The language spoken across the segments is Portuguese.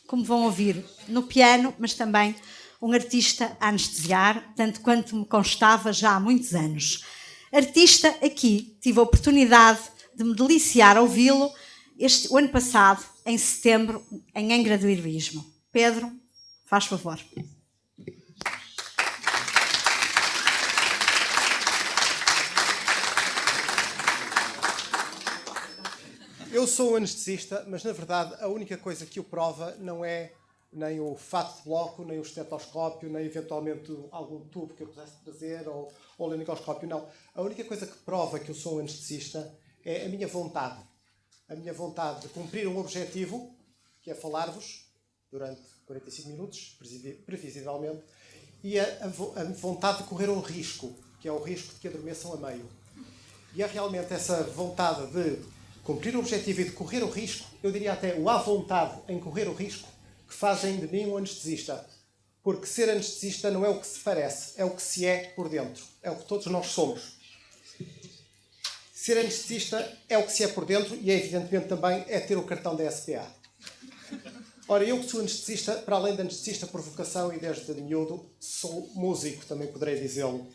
como vão ouvir, no piano, mas também um artista a anestesiar, tanto quanto me constava já há muitos anos. Artista aqui, tive a oportunidade de me deliciar a ouvi-lo o ano passado, em setembro, em Angra do Heroísmo. Pedro, faz favor. Eu sou um anestesista, mas na verdade a única coisa que o prova não é nem o fato de bloco, nem o estetoscópio, nem eventualmente algum tubo que eu pudesse trazer ou o laringoscópio, não. A única coisa que prova que eu sou um anestesista é a minha vontade. A minha vontade de cumprir um objetivo, que é falar-vos durante 45 minutos, previsivelmente, e a vontade de correr um risco, que é o risco de que adormeçam a meio. E é realmente essa vontade de cumprir o objetivo e de correr o risco, eu diria até o à vontade em correr o risco, que fazem de mim um anestesista. Porque ser anestesista não é o que se parece, é o que se é por dentro. É o que todos nós somos. Ser anestesista é o que se é por dentro e, evidentemente, também é ter o cartão da SPA. Ora, eu que sou anestesista, para além de anestesista por vocação e desde miúdo, sou músico, também poderei dizê-lo.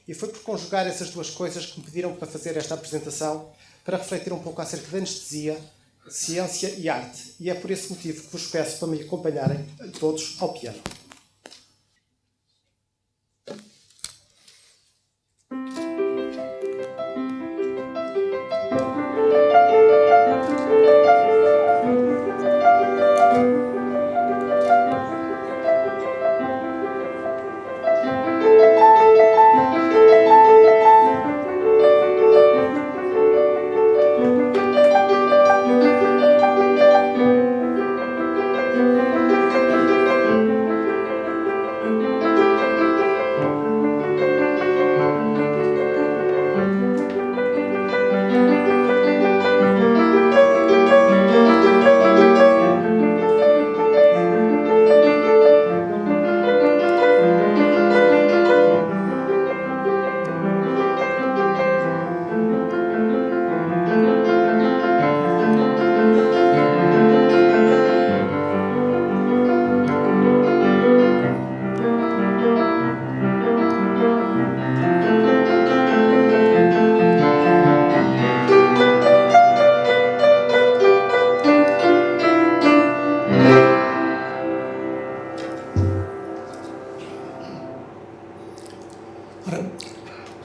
E foi por conjugar essas duas coisas que me pediram para fazer esta apresentação, para refletir um pouco acerca da anestesia, ciência e arte. E é por esse motivo que vos peço para me acompanharem todos ao piano.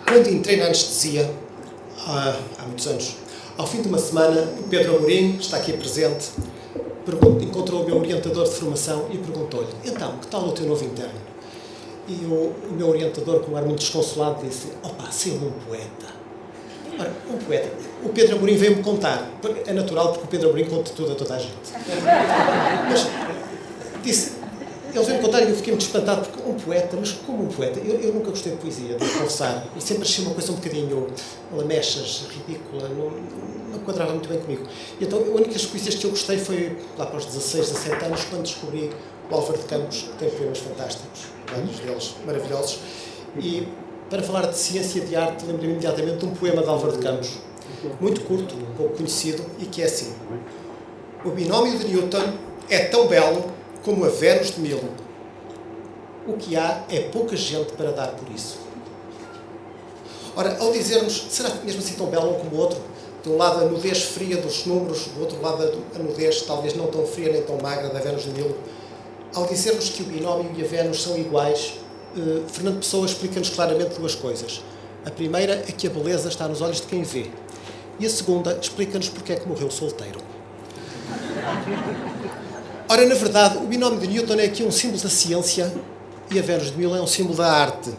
Quando entrei na anestesia, há muitos anos, ao fim de uma semana, o Pedro Amorim, que está aqui presente, encontrou o meu orientador de formação e perguntou-lhe: então, que tal o teu novo interno? E o meu orientador, com um ar muito desconsolado, disse: opa, ser um poeta. Ora, um poeta. O Pedro Amorim veio-me contar. É natural, porque o Pedro Amorim conta tudo a toda a gente. Mas disse... Ele veio-me contar e eu fiquei muito espantado, porque um poeta, mas como um poeta? Eu nunca gostei de poesia, de confessar. E sempre achei uma coisa um bocadinho lamechas, ridícula, não quadrava muito bem comigo. E então, a única das poesias que eu gostei foi lá para os 16, 17 anos, quando descobri o Álvaro de Campos, que tem poemas fantásticos, vários deles maravilhosos. E para falar de ciência e de arte, lembrei-me imediatamente de um poema de Álvaro de Campos, muito curto, pouco conhecido, e que é assim: o binómio de Newton é tão belo como a Vênus de Milo. O que há é pouca gente para dar por isso. Ora, ao dizermos, será mesmo assim tão belo um como o outro? De um lado a nudez fria dos números, do outro lado a nudez talvez não tão fria nem tão magra da Vênus de Milo. Ao dizermos que o binómio e a Vênus são iguais, Fernando Pessoa explica-nos claramente duas coisas. A primeira é que a beleza está nos olhos de quem vê. E a segunda explica-nos porque é que morreu solteiro. Ora, na verdade, o binómio de Newton é aqui um símbolo da ciência e a Vênus de Milo é um símbolo da arte.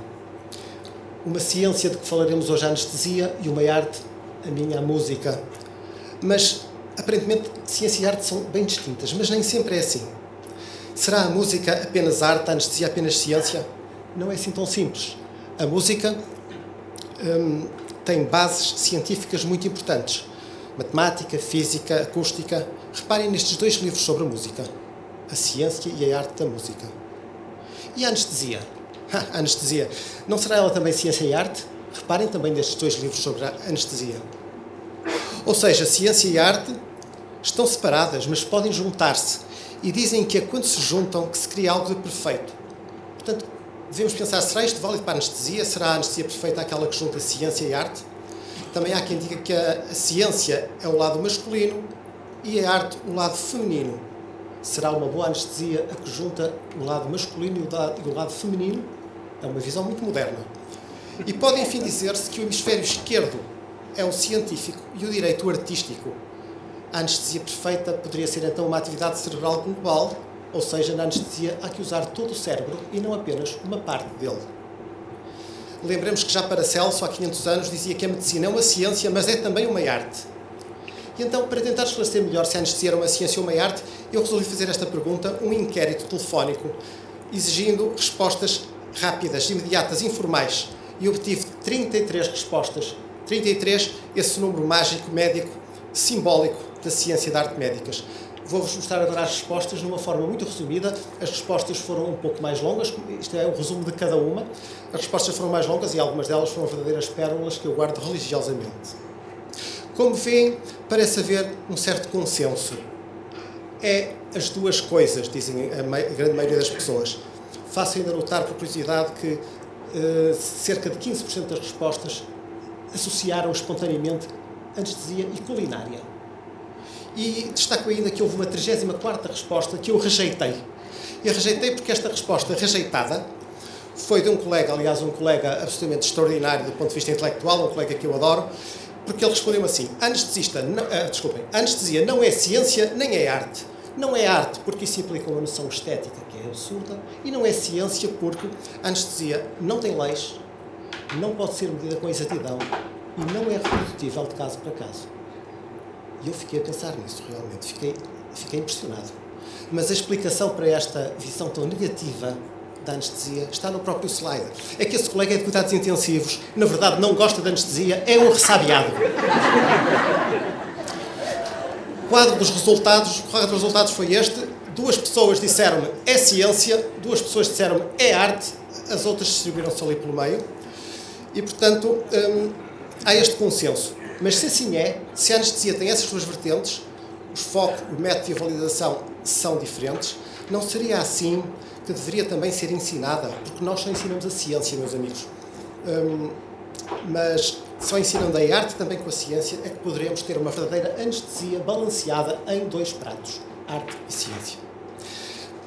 Uma ciência de que falaremos hoje, a anestesia, e uma arte, a minha, a música. Mas, aparentemente, ciência e arte são bem distintas, mas nem sempre é assim. Será a música apenas arte, a anestesia apenas ciência? Não é assim tão simples. A música tem bases científicas muito importantes. Matemática, física, acústica. Reparem nestes dois livros sobre a música. A ciência e a arte da música. E a anestesia? A anestesia. Não será ela também ciência e arte? Reparem também nestes dois livros sobre a anestesia. Ou seja, ciência e arte estão separadas, mas podem juntar-se. e dizem que é quando se juntam que se cria algo de perfeito. Portanto, devemos pensar, será isto válido para a anestesia? Será a anestesia perfeita aquela que junta ciência e arte? Também há quem diga que a ciência é o lado masculino e a arte o lado feminino. Será uma boa anestesia a que junta o lado masculino e o lado feminino? É uma visão muito moderna. E pode, enfim, dizer-se que o hemisfério esquerdo é o científico e o direito o artístico. A anestesia perfeita poderia ser, então, uma atividade cerebral global, ou seja, na anestesia há que usar todo o cérebro e não apenas uma parte dele. Lembremos que já Paracelso, há 500 anos, dizia que a medicina é uma ciência, mas é também uma arte. E então, para tentar esclarecer melhor se a anestesia era uma ciência ou uma arte, eu resolvi fazer esta pergunta, um inquérito telefónico, exigindo respostas rápidas, imediatas, informais. E obtive 33 respostas. 33, esse número mágico, médico, simbólico da ciência da arte médicas. Vou-vos mostrar agora as respostas de uma forma muito resumida. As respostas foram um pouco mais longas, isto é o resumo de cada uma. As respostas foram mais longas e algumas delas foram verdadeiras pérolas que eu guardo religiosamente. Como veem, parece haver um certo consenso. É as duas coisas, dizem a grande maioria das pessoas. Faço ainda notar, por curiosidade, que cerca de 15% das respostas associaram espontaneamente anestesia e culinária. E destaco ainda que houve uma 34ª resposta que eu rejeitei. E rejeitei porque esta resposta rejeitada foi de um colega, aliás, um colega absolutamente extraordinário do ponto de vista intelectual, um colega que eu adoro, porque ele respondeu assim: anestesia não é ciência nem é arte. Não é arte porque isso implica uma noção estética que é absurda, e não é ciência porque a anestesia não tem leis, não pode ser medida com exatidão e não é reprodutível de caso para caso. E eu fiquei a pensar nisso, realmente. Fiquei impressionado. Mas a explicação para esta visão tão negativa da anestesia está no próprio slide. É que esse colega é de cuidados intensivos, na verdade não gosta de anestesia, é um ressabiado. O quadro dos resultados foi este. 2 pessoas disseram-me é ciência, 2 pessoas disseram-me é arte, as outras distribuíram-se ali pelo meio. E, portanto, há este consenso. Mas se assim é, se a anestesia tem essas duas vertentes, o foco, o método e a validação são diferentes, não seria assim que deveria também ser ensinada? Porque nós só ensinamos a ciência, meus amigos. Mas só ensinando a arte também com a ciência é que poderemos ter uma verdadeira anestesia balanceada em 2 pratos, arte e ciência.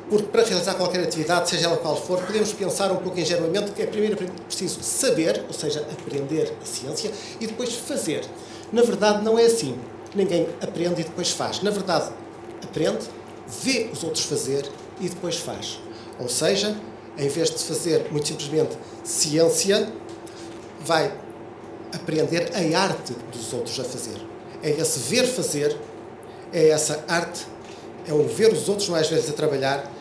Porque para realizar qualquer atividade, seja ela qual for, podemos pensar um pouco ingenuamente que é primeiro preciso saber, ou seja, aprender a ciência, e depois fazer. Na verdade, não é assim. Ninguém aprende e depois faz. Na verdade, aprende, vê os outros fazer e depois faz. Ou seja, em vez de fazer muito simplesmente ciência, vai aprender a arte dos outros a fazer. É esse ver fazer, é essa arte, é o ver os outros mais vezes a trabalhar,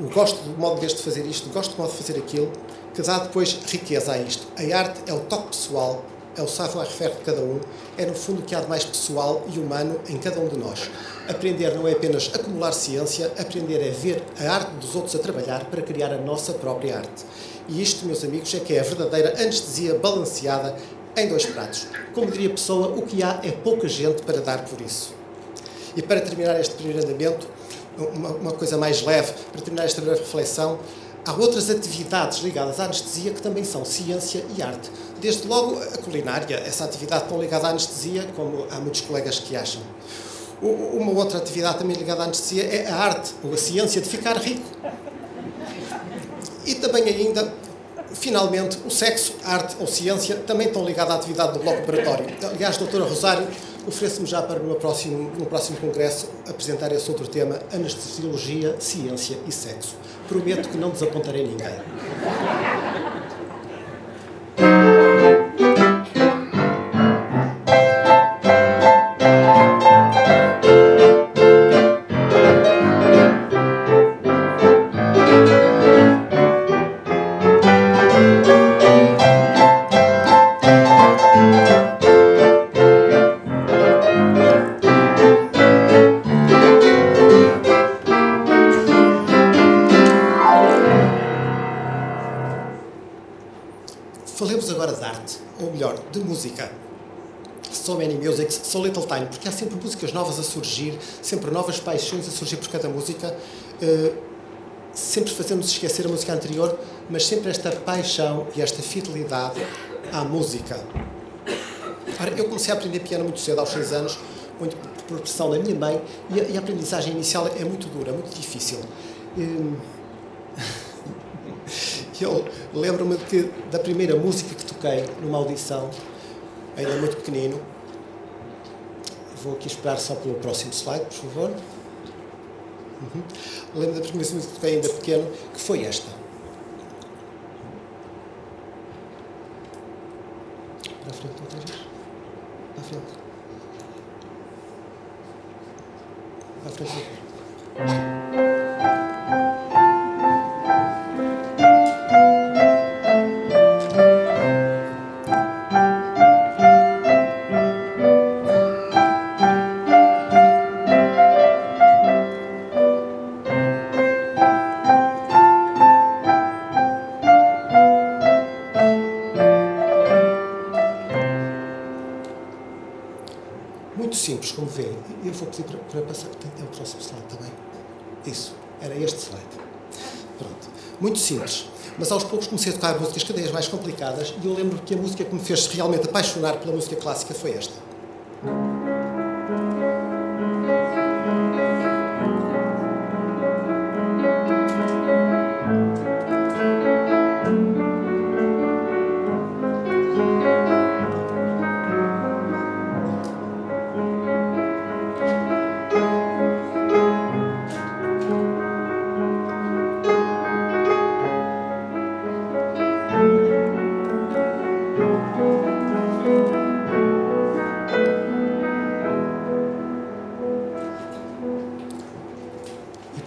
o gosto do modo deste fazer isto, o gosto do modo de fazer aquilo, que dá depois riqueza a isto. A arte é o toque pessoal, é o savoir-faire de cada um, é no fundo o que há de mais pessoal e humano em cada um de nós. Aprender não é apenas acumular ciência, aprender é ver a arte dos outros a trabalhar para criar a nossa própria arte. E isto, meus amigos, é que é a verdadeira anestesia balanceada em 2 pratos. Como diria a pessoa, o que há é pouca gente para dar por isso. E para terminar este primeiro andamento, uma coisa mais leve, para terminar esta breve reflexão, há outras atividades ligadas à anestesia que também são ciência e arte. Desde logo a culinária, essa atividade tão ligada à anestesia como há muitos colegas que acham. Uma outra atividade também ligada à anestesia é a arte, ou a ciência de ficar rico. E também ainda, finalmente, o sexo, a arte ou ciência também estão ligados à atividade do bloco operatório. Aliás, doutora Rosário, ofereço-me já para no próximo congresso apresentar esse outro tema, anestesiologia, ciência e sexo. Prometo que não desapontarei ninguém. Falemos agora de arte, ou melhor, de música. So Many Musics, So Little Time, porque há sempre músicas novas a surgir, sempre novas paixões a surgir por cada música, sempre fazemos esquecer a música anterior, mas sempre esta paixão e esta fidelidade à música. Ora, eu comecei a aprender piano muito cedo, aos 6 anos, muito por pressão da minha mãe, e a aprendizagem inicial é muito dura, muito difícil. Eu lembro-me da primeira música que toquei numa audição, ainda muito pequenino. Vou aqui esperar só pelo próximo slide, por favor. Lembro da primeira música que toquei ainda pequeno, que foi esta. Para a frente outra vez. Para a frente. Para a frente outra vez. Muito simples, como vêem. Eu vou pedir para passar. É o próximo slide também. Isso, era este slide. Pronto. Muito simples. Mas aos poucos comecei a tocar músicas cada vez mais complicadas e eu lembro que a música que me fez realmente apaixonar pela música clássica foi esta.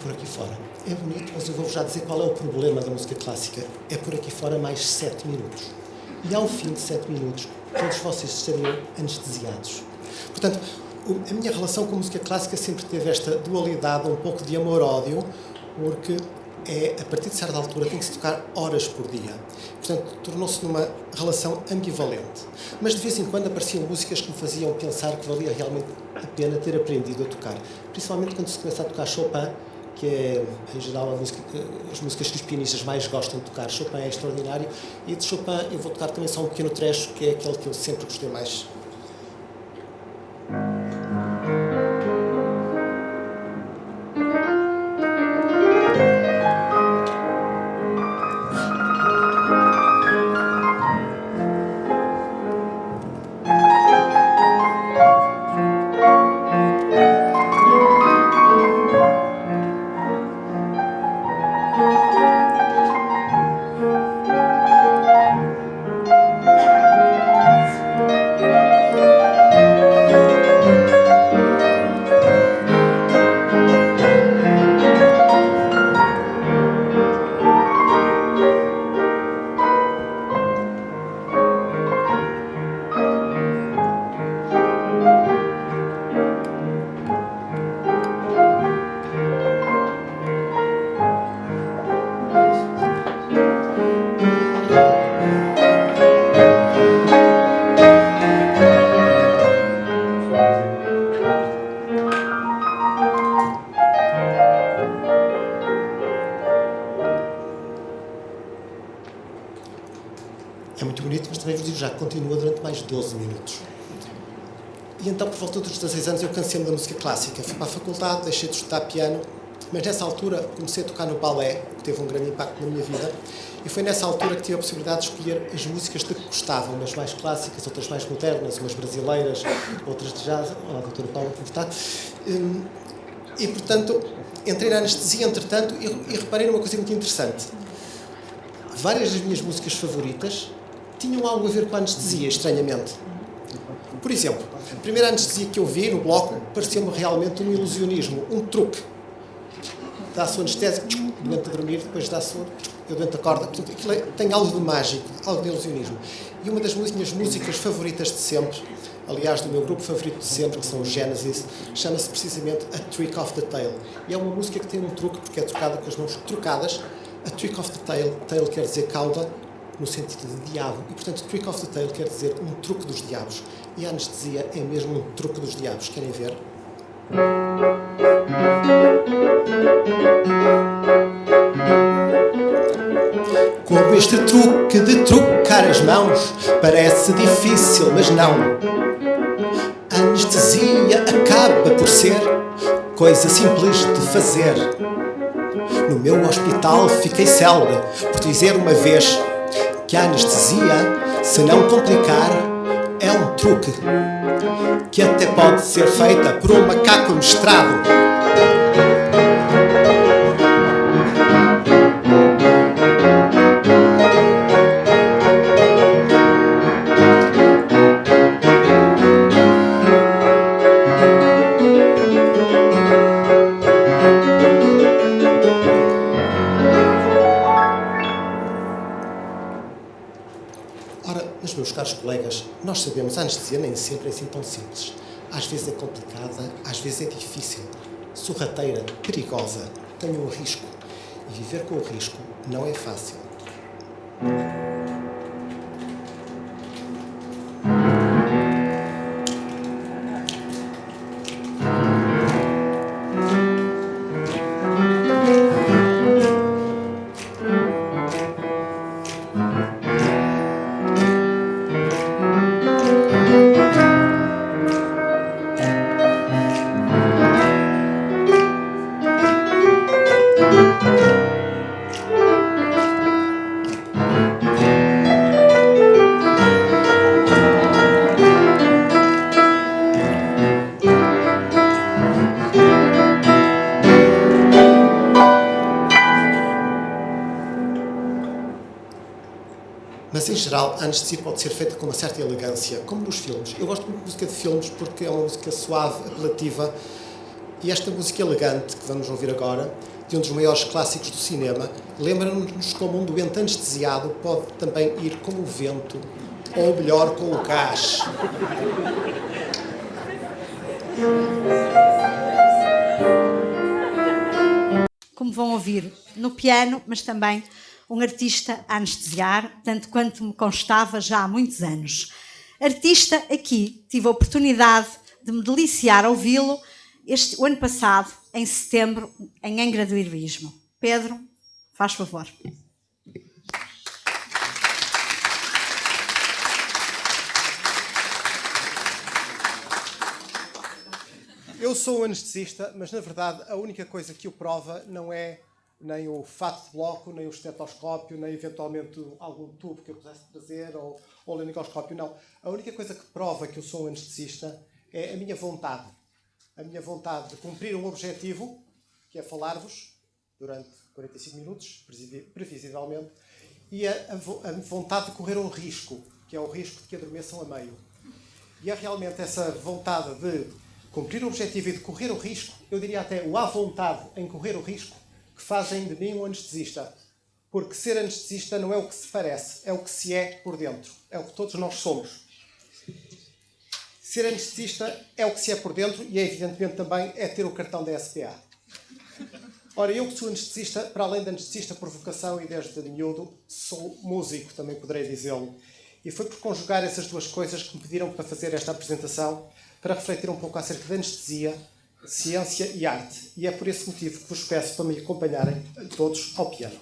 Por aqui fora. É bonito, mas eu vou-vos já dizer qual é o problema da música clássica. É por aqui fora mais 7 minutos. E ao fim de 7 minutos, todos vocês estariam anestesiados. Portanto, a minha relação com a música clássica sempre teve esta dualidade, um pouco de amor-ódio, porque a partir de certa altura tem que se tocar horas por dia. Portanto, tornou-se numa relação ambivalente. Mas de vez em quando apareciam músicas que me faziam pensar que valia realmente a pena ter aprendido a tocar. Principalmente quando se começa a tocar Chopin, que é, em geral, as músicas que os pianistas mais gostam de tocar. Chopin é extraordinário. E de Chopin eu vou tocar também só um pequeno trecho, que é aquele que eu sempre gostei mais. É muito bonito, mas também vos digo já que continua durante mais 12 minutos. E então, por volta dos 16 anos, eu cansei-me da música clássica. Fui para a faculdade, deixei de estudar piano, mas nessa altura comecei a tocar no balé, que teve um grande impacto na minha vida, e foi nessa altura que tive a possibilidade de escolher as músicas de que gostavam, umas mais clássicas, outras mais modernas, umas brasileiras, outras de jazz. Olá, doutora Paula, como está? E, portanto, entrei na anestesia, entretanto, e reparei numa coisa muito interessante. Várias das minhas músicas favoritas tinham algo a ver com a anestesia, estranhamente. Por exemplo, a primeira anestesia que eu vi no bloco pareceu-me realmente um ilusionismo, um truque. Dá-se o anestésico, doente a dormir, depois dá-se eu doente acorda. Portanto, aquilo tem algo de mágico, algo de ilusionismo. E uma das minhas músicas favoritas de sempre, aliás, do meu grupo favorito de sempre, que são os Genesis, chama-se precisamente A Trick of the Tail. E é uma música que tem um truque, porque é tocada com as mãos trocadas. A Trick of the Tail, tail quer dizer cauda, no sentido de diabo. E, portanto, trick of the tail quer dizer um truque dos diabos. E a anestesia é mesmo um truque dos diabos. Querem ver? Com este truque de trocar as mãos, parece difícil, mas não. A anestesia acaba por ser coisa simples de fazer. No meu hospital fiquei célebre por dizer uma vez que a anestesia, se não complicar, é um truque que até pode ser feita por um macaco amestrado. Meus caros colegas, nós sabemos, a anestesia nem sempre é assim tão simples. Às vezes é complicada, às vezes é difícil, sorrateira, perigosa, tem um risco. E viver com o risco não é fácil. Mas, em geral, a anestesia pode ser feita com uma certa elegância, como nos filmes. Eu gosto muito de música de filmes porque é uma música suave, apelativa. E esta música elegante, que vamos ouvir agora, de um dos maiores clássicos do cinema, lembra-nos como um doente anestesiado pode também ir com o vento, ou melhor, com o gás. Como vão ouvir, no piano, mas também um artista a anestesiar, tanto quanto me constava já há muitos anos. Artista aqui, tive a oportunidade de me deliciar a ouvi-lo o ano passado, em setembro, em Angra do Heroísmo. Pedro, faz favor. Eu sou um anestesista, mas na verdade a única coisa que o prova não é nem o fato de bloco, nem o estetoscópio, nem eventualmente algum tubo que eu pudesse trazer, ou o laringoscópio, não. A única coisa que prova que eu sou um anestesista é a minha vontade. A minha vontade de cumprir um objetivo, que é falar-vos durante 45 minutos, previsivelmente, e a vontade de correr um risco, que é o risco de que adormeçam a meio. E é realmente essa vontade de cumprir o objetivo e de correr o risco, eu diria até o à vontade em correr o risco, que fazem de mim um anestesista. Porque ser anestesista não é o que se parece, é o que se é por dentro. É o que todos nós somos. Ser anestesista é o que se é por dentro e, evidentemente, também é ter o cartão da SPA. Ora, eu que sou anestesista, para além de anestesista por vocação e desde miúdo, sou músico, também poderei dizê-lo. E foi por conjugar essas duas coisas que me pediram para fazer esta apresentação, para refletir um pouco acerca da anestesia, ciência e arte. E é por esse motivo que vos peço para me acompanharem todos ao piano.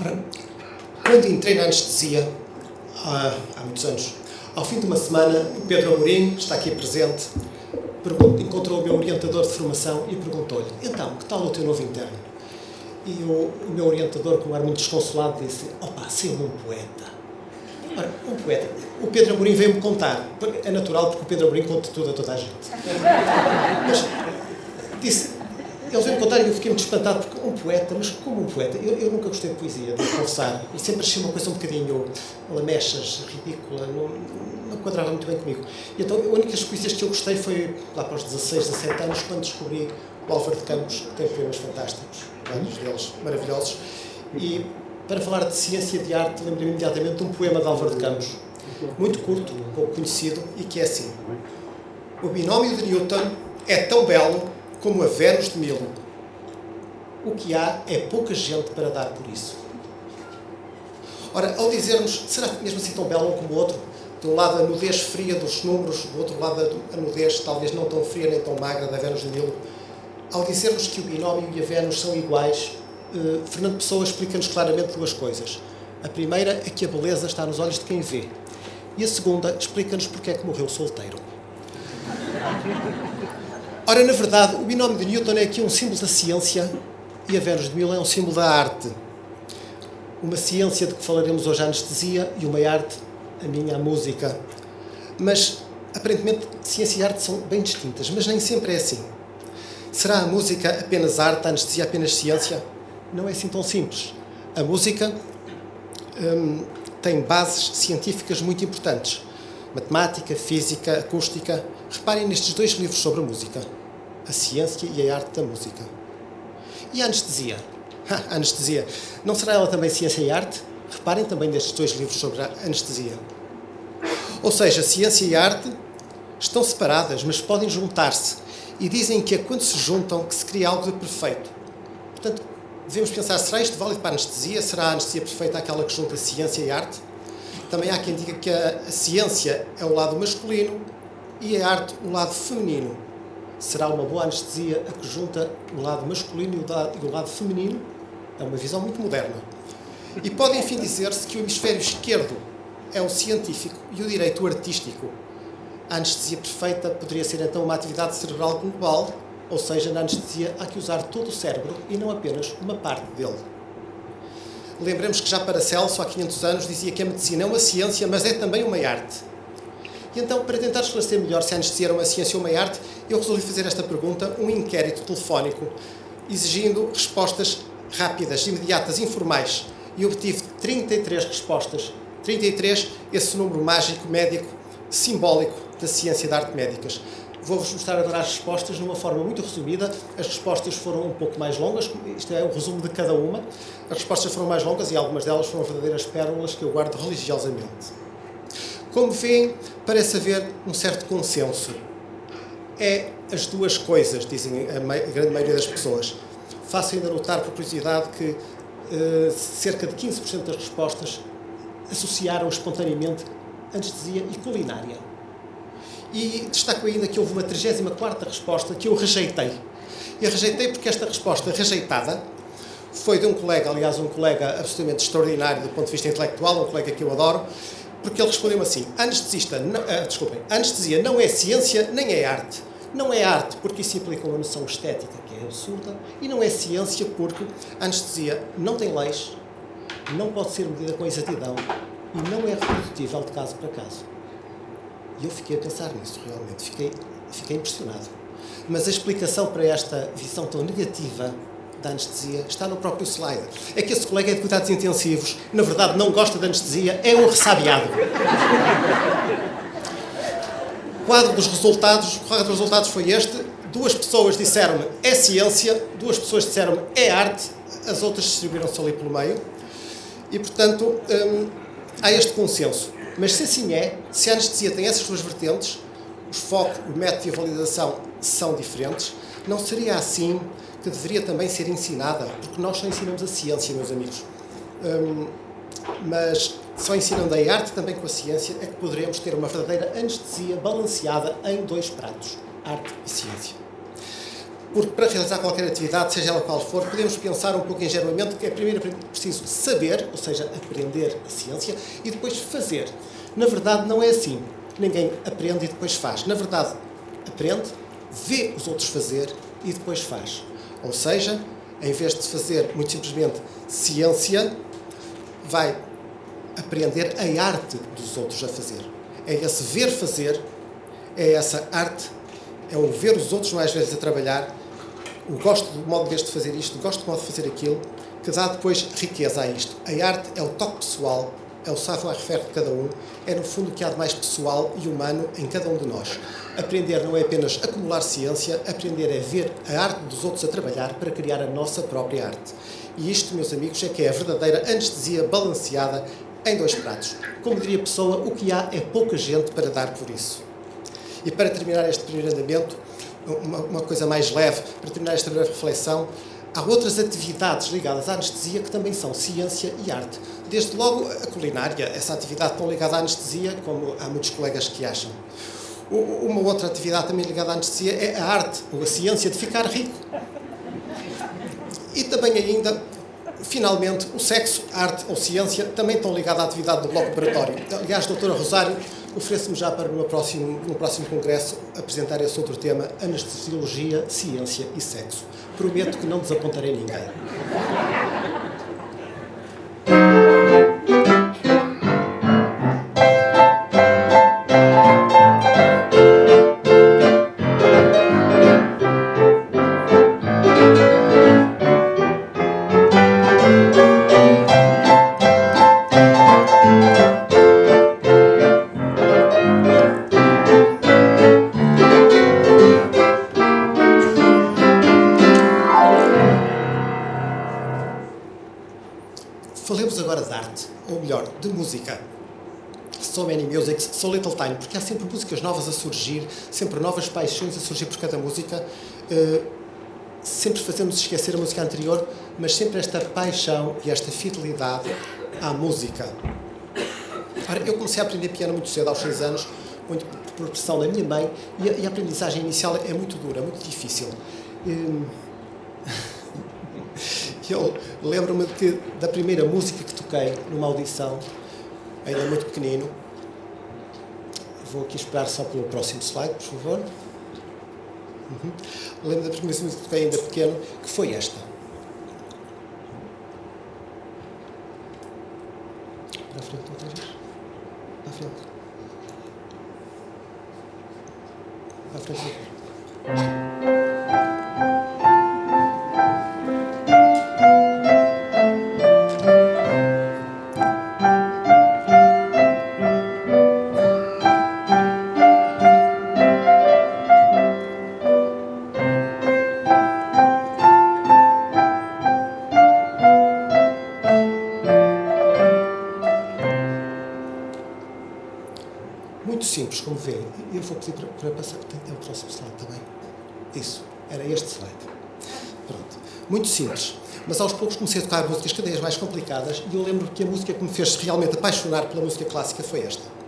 Ora, quando entrei na anestesia, há muitos anos, ao fim de uma semana, o Pedro Amorim, que está aqui presente, encontrou o meu orientador de formação e perguntou-lhe: então, que tal o teu novo interno? E o meu orientador, com um ar muito desconsolado, disse: opa, saiu um poeta. Ora, um poeta. O Pedro Amorim veio-me contar. É natural, porque o Pedro Amorim conta tudo a toda a gente. Mas disse, ele veio-me contar e eu fiquei muito espantado, porque um poeta, mas como um poeta? Eu nunca gostei de poesia, de confessar. E sempre achei uma coisa um bocadinho lamechas, ridícula, não quadrava muito bem comigo. E então, a única das poesias que eu gostei foi lá para os 16, 17 anos, quando descobri o Álvaro de Campos, que tem poemas fantásticos, vários deles maravilhosos. E para falar de ciência e de arte, lembrei-me imediatamente de um poema de Álvaro de Campos, muito curto, pouco conhecido, e que é assim: o binómio de Newton é tão belo como a Vênus de Milo. O que há é pouca gente para dar por isso. Ora, ao dizermos, será mesmo assim tão belo um como o outro? De um lado a nudez fria dos números, do outro lado a nudez talvez não tão fria nem tão magra da Vênus de Milo. Ao dizermos que o binómio e a Vênus são iguais, Fernando Pessoa explica-nos claramente duas coisas. A primeira é que a beleza está nos olhos de quem vê. E a segunda explica-nos porque é que morreu solteiro. Ora, na verdade, o binómio de Newton é aqui um símbolo da ciência e a Vênus de Milo é um símbolo da arte. Uma ciência de que falaremos hoje, a anestesia, e uma arte, a minha, a música. Mas, aparentemente, ciência e arte são bem distintas, mas nem sempre é assim. Será a música apenas arte, a anestesia apenas ciência? Não é assim tão simples. A música tem bases científicas muito importantes. Matemática, física, acústica. Reparem nestes dois livros sobre a música. A ciência e a arte da música. E a anestesia? A anestesia. Não será ela também ciência e arte? Reparem também nestes dois livros sobre a anestesia. Ou seja, ciência e arte estão separadas, mas podem juntar-se. E dizem que é quando se juntam que se cria algo de perfeito. Portanto, devemos pensar, será isto válido para a anestesia? Será a anestesia perfeita aquela que junta ciência e arte? Também há quem diga que a ciência é o lado masculino e a arte o lado feminino. Será uma boa anestesia a que junta o lado masculino e o lado feminino? É uma visão muito moderna. E pode, enfim, dizer-se que o hemisfério esquerdo é o científico e o direito o artístico. A anestesia perfeita poderia ser, então, uma atividade cerebral global, ou seja, na anestesia há que usar todo o cérebro e não apenas uma parte dele. Lembremos que já Paracelso, há 500 anos, dizia que a medicina é uma ciência, mas é também uma arte. E então, para tentar esclarecer melhor se a anestesia era uma ciência ou uma arte, eu resolvi fazer esta pergunta, um inquérito telefónico, exigindo respostas rápidas, imediatas, informais. E obtive 33 respostas. 33, esse número mágico, médico, simbólico da ciência e da arte médicas. Vou-vos mostrar agora as respostas de uma forma muito resumida. As respostas foram um pouco mais longas, isto é o resumo de cada uma. As respostas foram mais longas e algumas delas foram verdadeiras pérolas que eu guardo religiosamente. Como veem, parece haver um certo consenso. É as duas coisas, dizem a grande maioria das pessoas. Faço ainda notar, por curiosidade, que cerca de 15% das respostas associaram espontaneamente anestesia e culinária. E destaco ainda que houve uma 34ª resposta que eu rejeitei. E rejeitei porque esta resposta rejeitada foi de um colega, aliás, um colega absolutamente extraordinário do ponto de vista intelectual, um colega que eu adoro, porque ele respondeu assim: anestesia não é ciência nem é arte. Não é arte porque isso implica uma noção estética que é absurda, e não é ciência porque a anestesia não tem leis, não pode ser medida com exatidão e não é reprodutível de caso para caso. E eu fiquei a pensar nisso, realmente. Fiquei impressionado. Mas a explicação para esta visão tão negativa da anestesia está no próprio slide. É que esse colega é de cuidados intensivos, na verdade não gosta de anestesia, é um ressabiado. O quadro dos resultados foi este. 2 pessoas disseram-me é ciência, 2 pessoas disseram-me é arte, as outras distribuíram-se ali pelo meio. E, portanto, há este consenso. Mas se assim é, se a anestesia tem essas duas vertentes, o foco, o método e a validação são diferentes, não seria assim que deveria também ser ensinada? Porque nós só ensinamos a ciência, meus amigos. Mas só ensinando a arte também com a ciência é que poderemos ter uma verdadeira anestesia balanceada em 2 pratos, arte e ciência. Porque para realizar qualquer atividade, seja ela qual for, podemos pensar um pouco ingenuamente que é primeiro preciso saber, ou seja, aprender a ciência, e depois fazer. Na verdade, não é assim. Ninguém aprende e depois faz. Na verdade, aprende, vê os outros fazer e depois faz. Ou seja, em vez de fazer muito simplesmente ciência, vai aprender a arte dos outros a fazer. É esse ver fazer, é essa arte, é o ver os outros mais vezes a trabalhar, o gosto do modo deste fazer isto, o gosto do modo de fazer aquilo, que dá depois riqueza a isto. A arte é o toque pessoal, é o savoir-faire de cada um, é no fundo o que há de mais pessoal e humano em cada um de nós. Aprender não é apenas acumular ciência, aprender é ver a arte dos outros a trabalhar para criar a nossa própria arte. E isto, meus amigos, é que é a verdadeira anestesia balanceada em 2 pratos. Como diria a Pessoa, o que há é pouca gente para dar por isso. E para terminar este primeiro andamento, uma coisa mais leve, para terminar esta breve reflexão, há outras atividades ligadas à anestesia que também são ciência e arte. Desde logo a culinária, essa atividade tão ligada à anestesia como há muitos colegas que acham. Uma outra atividade também ligada à anestesia é a arte, ou a ciência de ficar rico. E também ainda, finalmente, o sexo, a arte ou ciência também estão ligados à atividade do bloco operatório. Aliás, doutora Rosário, ofereço-me já para no próximo congresso apresentar esse outro tema, anestesiologia, ciência e sexo. Prometo que não desapontarei ninguém. Falemos agora de arte, ou melhor, de música. So many musics, so little time, porque há sempre músicas novas a surgir, sempre novas paixões a surgir por cada música, sempre fazemos esquecer a música anterior, mas sempre esta paixão e esta fidelidade à música. Ora, eu comecei a aprender piano muito cedo, aos 6 anos, muito por pressão da minha mãe, e a aprendizagem inicial é muito dura, muito difícil. Eu lembro-me da primeira música que toquei numa audição, ainda muito pequenino. Vou aqui esperar só pelo próximo slide, por favor. Lembro da primeira música que toquei ainda pequeno, que foi esta. Para a frente outra vez. Para a frente. Para a frente outra vez. Muito simples, como vêem. Eu vou pedir para passar. É o próximo slide também. Isso, era este slide. Pronto. Muito simples. Mas aos poucos comecei a tocar músicas cada vez mais complicadas e eu lembro que a música que me fez realmente apaixonar pela música clássica foi esta.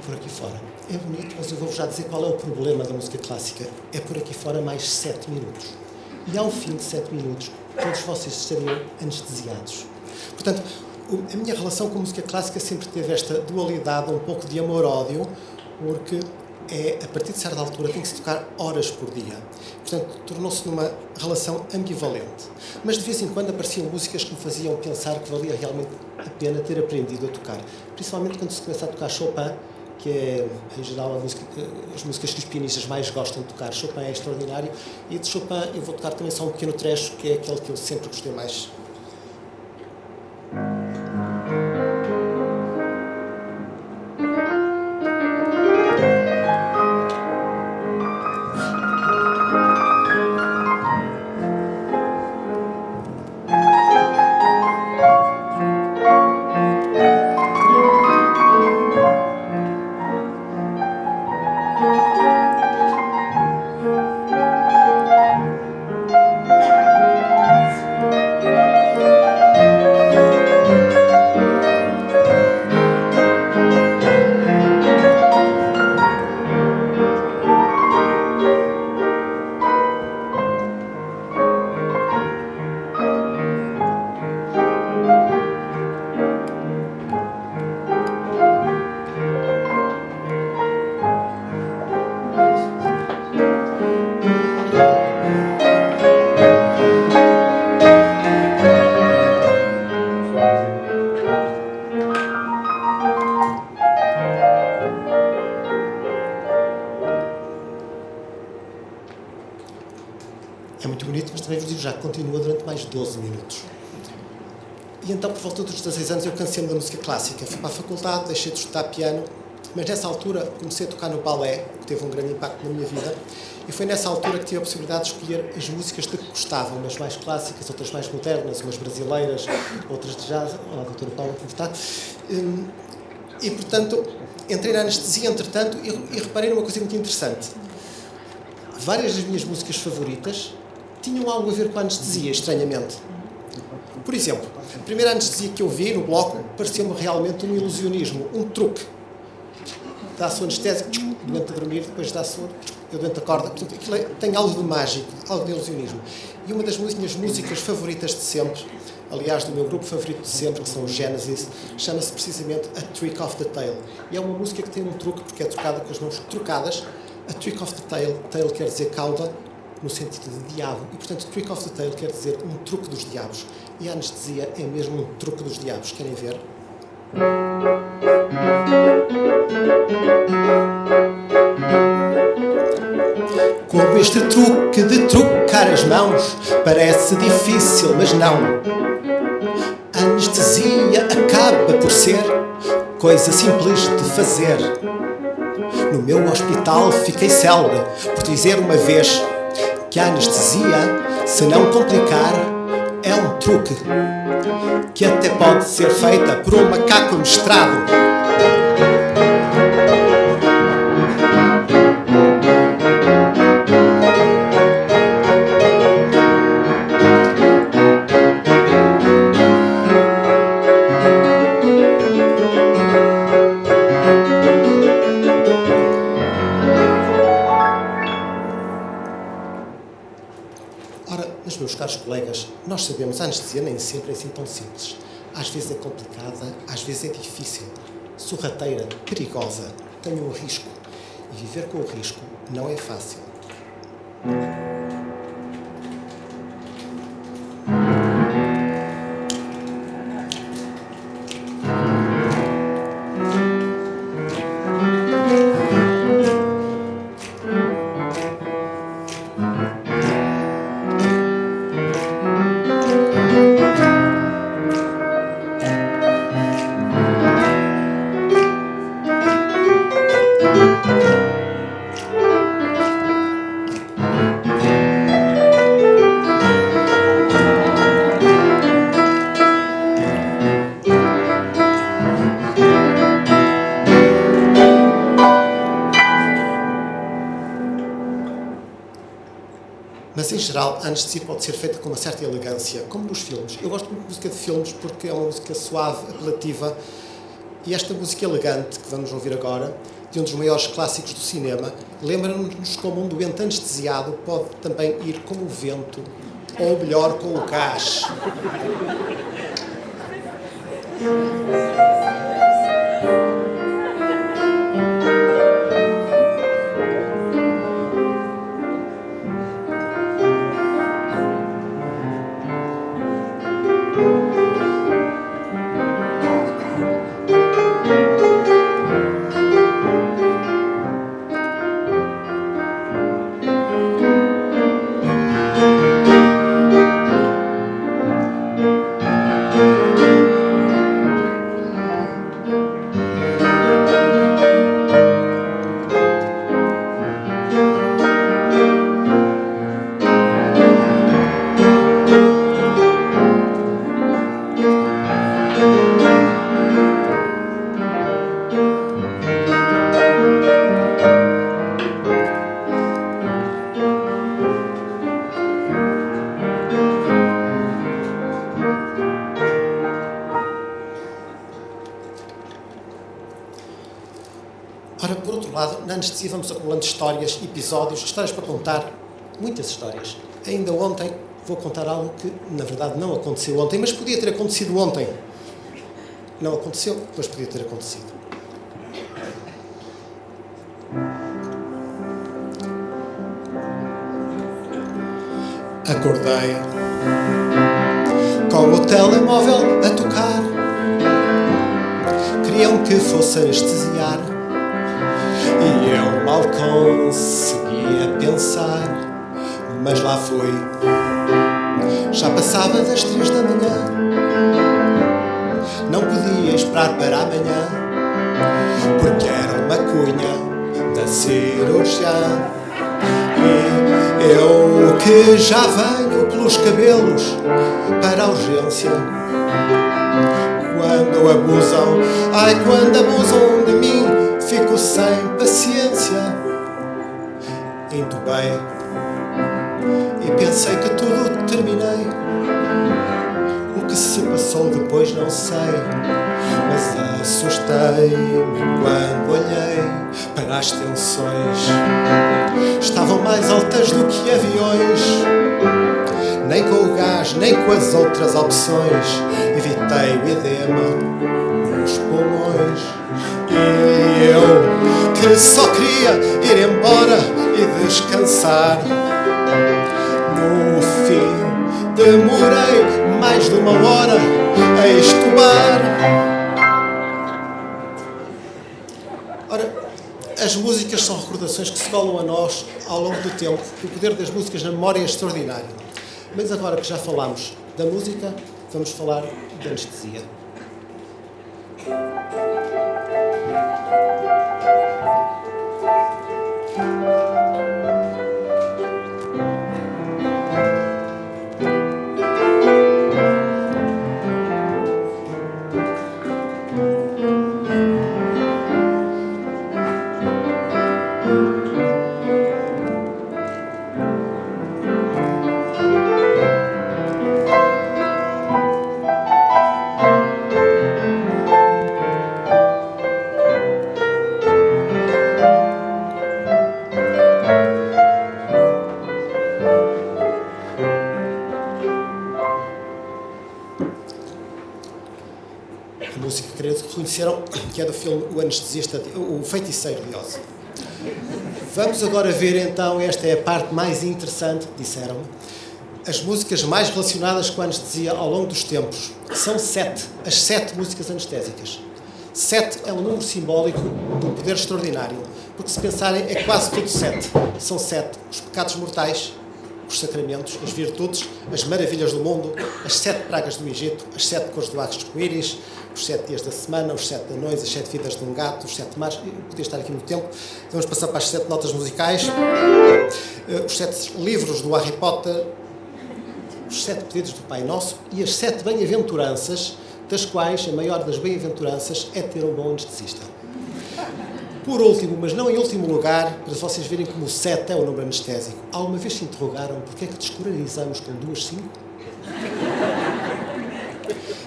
Por aqui fora. É bonito, mas eu vou-vos já dizer qual é o problema da música clássica. É por aqui fora mais 7 minutos. E ao fim de 7 minutos, todos vocês estariam anestesiados. Portanto, a minha relação com a música clássica sempre teve esta dualidade, um pouco de amor-ódio, porque a partir de certa altura tem que se tocar horas por dia. Portanto, tornou-se numa relação ambivalente. Mas de vez em quando apareciam músicas que me faziam pensar que valia realmente a pena ter aprendido a tocar. Principalmente quando se começa a tocar Chopin, que é, em geral, as músicas que os pianistas mais gostam de tocar. Chopin é extraordinário. E de Chopin eu vou tocar também só um pequeno trecho, que é aquele que eu sempre gostei mais. É muito bonito, mas também vos digo já que continua durante mais de 12 minutos. E então, por volta dos 16 anos, eu cansei-me da música clássica. Fui para a faculdade, deixei de estudar piano, mas nessa altura comecei a tocar no balé, que teve um grande impacto na minha vida, e foi nessa altura que tive a possibilidade de escolher as músicas de que gostavam, umas mais clássicas, outras mais modernas, umas brasileiras, outras de jazz. Olá, doutora Paula, como está? E, portanto, entrei na anestesia, entretanto, e reparei numa coisa muito interessante. Várias das minhas músicas favoritas tinham algo a ver com a anestesia, estranhamente. Por exemplo, a primeira anestesia que eu vi no bloco pareceu-me realmente um ilusionismo, um truque. Dá-se o anestésico, o doente a dormir, depois dá-se o doente acorda. Portanto, aquilo tem algo de mágico, algo de ilusionismo. E uma das minhas músicas favoritas de sempre, aliás, do meu grupo favorito de sempre, que são os Genesis, chama-se precisamente A Trick of the Tail. E é uma música que tem um truque, porque é tocada com as mãos trocadas. A Trick of the Tail, tail quer dizer cauda, no sentido de diabo. E, portanto, Trick of the Tail quer dizer um truque dos diabos. E a anestesia é mesmo um truque dos diabos. Querem ver? Como este truque de trocar as mãos parece difícil, mas não. A anestesia acaba por ser coisa simples de fazer. No meu hospital fiquei célebre por dizer uma vez que a anestesia, se não complicar, é um truque que até pode ser feita por um macaco amestrado. Meus caros colegas, nós sabemos, a anestesia nem sempre é assim tão simples. Às vezes é complicada, às vezes é difícil, sorrateira, perigosa, tem um risco. E viver com o risco não é fácil. Mas, em geral, a anestesia pode ser feita com uma certa elegância, como nos filmes. Eu gosto muito de música de filmes porque é uma música suave, apelativa, e esta música elegante, que vamos ouvir agora, de um dos maiores clássicos do cinema, lembra-nos como um doente anestesiado pode também ir com o vento, ou melhor, com o gás. Ora, por outro lado, na anestesia vamos acumulando histórias, episódios, histórias para contar, muitas histórias. Ainda ontem vou contar algo que, na verdade, não aconteceu ontem, mas podia ter acontecido ontem. Não aconteceu, mas podia ter acontecido. Acordei com o telemóvel a tocar. Queriam que fosse anestesiar e eu mal conseguia pensar. mas lá fui. Já passava das 3 da manhã, não podia esperar para amanhã, porque era uma cunha da cirurgiã. E eu que já venho pelos cabelos para a urgência, quando abusam, ai, quando abusam de mim, fico sem paciência. Entubei e pensei que tudo terminei. O que se passou depois não sei, mas assustei-me quando olhei para as tensões. Estavam mais altas do que aviões, nem com o gás, nem com as outras opções. Evitei o edema nos pulmões. E eu, que só queria ir embora e descansar, no fim demorei mais de 1 hora a estubar. Ora, as músicas são recordações que se colam a nós ao longo do tempo. O poder das músicas na memória é extraordinário. Mas agora que já falámos da música, vamos falar da anestesia. A música que reconheceram, que é do filme O Anestesista, O Feiticeiro de Oz. Vamos agora ver então, esta é a parte mais interessante, disseram-me, as músicas mais relacionadas com a anestesia ao longo dos tempos. São 7, as 7 músicas anestésicas. 7 é um número simbólico de um poder extraordinário, porque se pensarem é quase tudo 7. São 7 os pecados mortais, os sacramentos, as virtudes, as maravilhas do mundo, as 7 pragas do Egito, as 7 cores do arco-íris, os 7 dias da semana, os 7 anões, as 7 vidas de um gato, os 7 mares. Eu podia estar aqui muito tempo. Vamos passar para as 7 notas musicais, os 7 livros do Harry Potter, os 7 pedidos do Pai Nosso e as 7 bem-aventuranças, das quais a maior das bem-aventuranças é ter um bom anestesista. Por último, mas não em último lugar, para vocês verem como o 7 é o número anestésico, alguma vez se interrogaram porque é que descolarizamos com 2 5?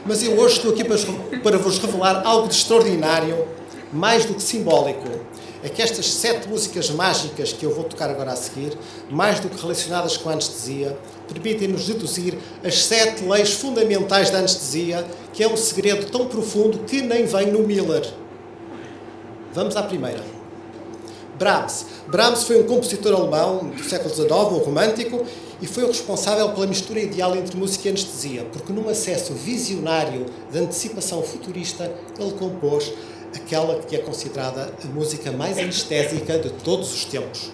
Mas eu hoje estou aqui para vos revelar algo de extraordinário, mais do que simbólico. É que estas 7 músicas mágicas que eu vou tocar agora a seguir, mais do que relacionadas com a anestesia, permitem-nos deduzir as 7 leis fundamentais da anestesia, que é um segredo tão profundo que nem vem no Miller. Vamos à primeira. Brahms. Brahms foi um compositor alemão do século XIX, um romântico, e foi o responsável pela mistura ideal entre música e anestesia, porque num acesso visionário de antecipação futurista, ele compôs aquela que é considerada a música mais anestésica de todos os tempos.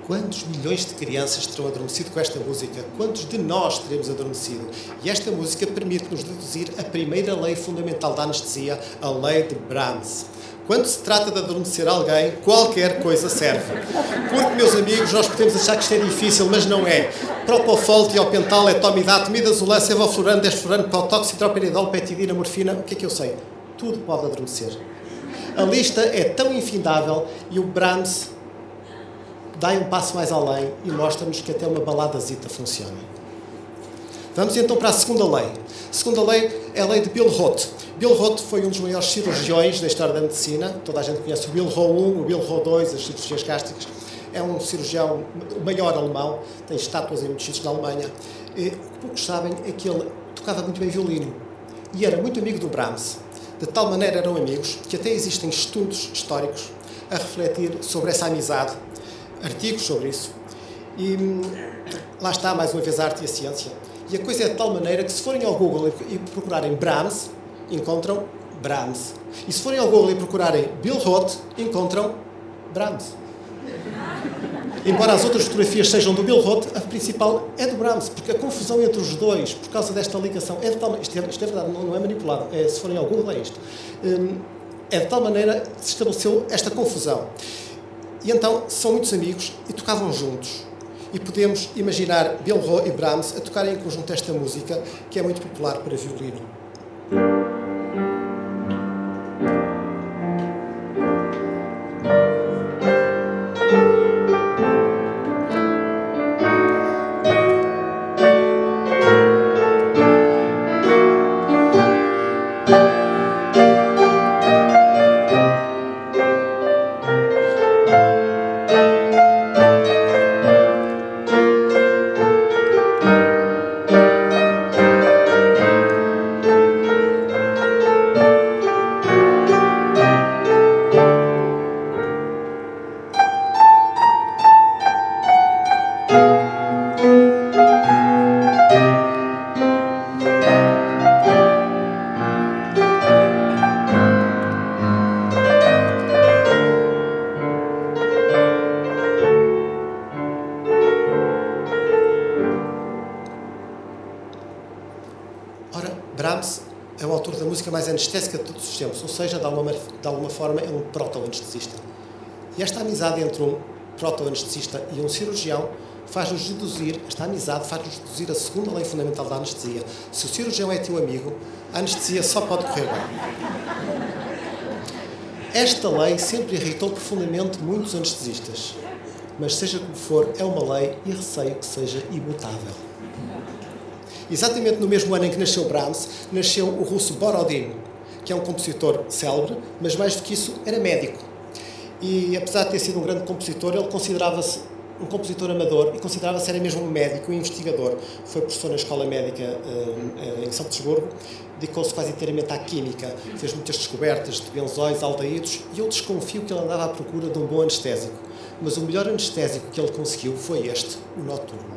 Quantos milhões de crianças terão adormecido com esta música? Quantos de nós teremos adormecido? E esta música permite-nos deduzir a primeira lei fundamental da anestesia, a lei de Brahms. Quando se trata de adormecer alguém, qualquer coisa serve. Porque, meus amigos, nós podemos achar que isto é difícil, mas não é. Propofol, tiopental, etomidate, midazolam, sevoflurano, desflurano, protox, citroperidol, petidina, morfina, o que é que eu sei? Tudo pode adormecer. A lista é tão infindável e o Brahms dá um passo mais além e mostra-nos que até uma baladazita funciona. Vamos então para a segunda lei. A segunda lei é a lei de Bill Roth. Bill Roth foi um dos maiores cirurgiões da história da medicina. Toda a gente conhece o Bill Roth I, o Bill Roth II, as cirurgias gástricas. É um cirurgião, o maior alemão, tem estátuas em muitos sítios na Alemanha. O que poucos sabem é que ele tocava muito bem violino e era muito amigo do Brahms. De tal maneira eram amigos que até existem estudos históricos a refletir sobre essa amizade, artigos sobre isso. E lá está, mais uma vez, a arte e a ciência. E a coisa é de tal maneira que se forem ao Google e procurarem Brahms, encontram Brahms. E se forem ao Google e procurarem Bill Roth, encontram Brahms. Embora as outras fotografias sejam do Bill Roth, a principal é do Brahms, porque a confusão entre os dois, por causa desta ligação, é de tal maneira, isto é verdade, não é manipulado, se forem ao Google é isto, é de tal maneira que se estabeleceu esta confusão. E então são muitos amigos e tocavam juntos. E podemos imaginar Bill Roth e Brahms a tocarem em conjunto esta música, que é muito popular para violino. Brahms é o autor da música mais anestésica de todos os tempos, ou seja, de alguma forma é um proto-anestesista. E esta amizade entre um proto-anestesista e um cirurgião faz-nos deduzir, esta amizade faz-nos deduzir a segunda lei fundamental da anestesia. Se o cirurgião é teu amigo, a anestesia só pode correr bem. Esta lei sempre irritou profundamente muitos anestesistas, mas seja como for, é uma lei e receio que seja imutável. Exatamente no mesmo ano em que nasceu Brahms, nasceu o russo Borodin, que é um compositor célebre, mas mais do que isso, era médico. E apesar de ter sido um grande compositor, ele considerava-se um compositor amador e considerava-se era mesmo um médico, um investigador. Foi professor na escola médica em São Petersburgo, dedicou-se quase inteiramente à química, fez muitas descobertas de benzóis, aldeídos, e eu desconfio que ele andava à procura de um bom anestésico. Mas o melhor anestésico que ele conseguiu foi este, o noturno.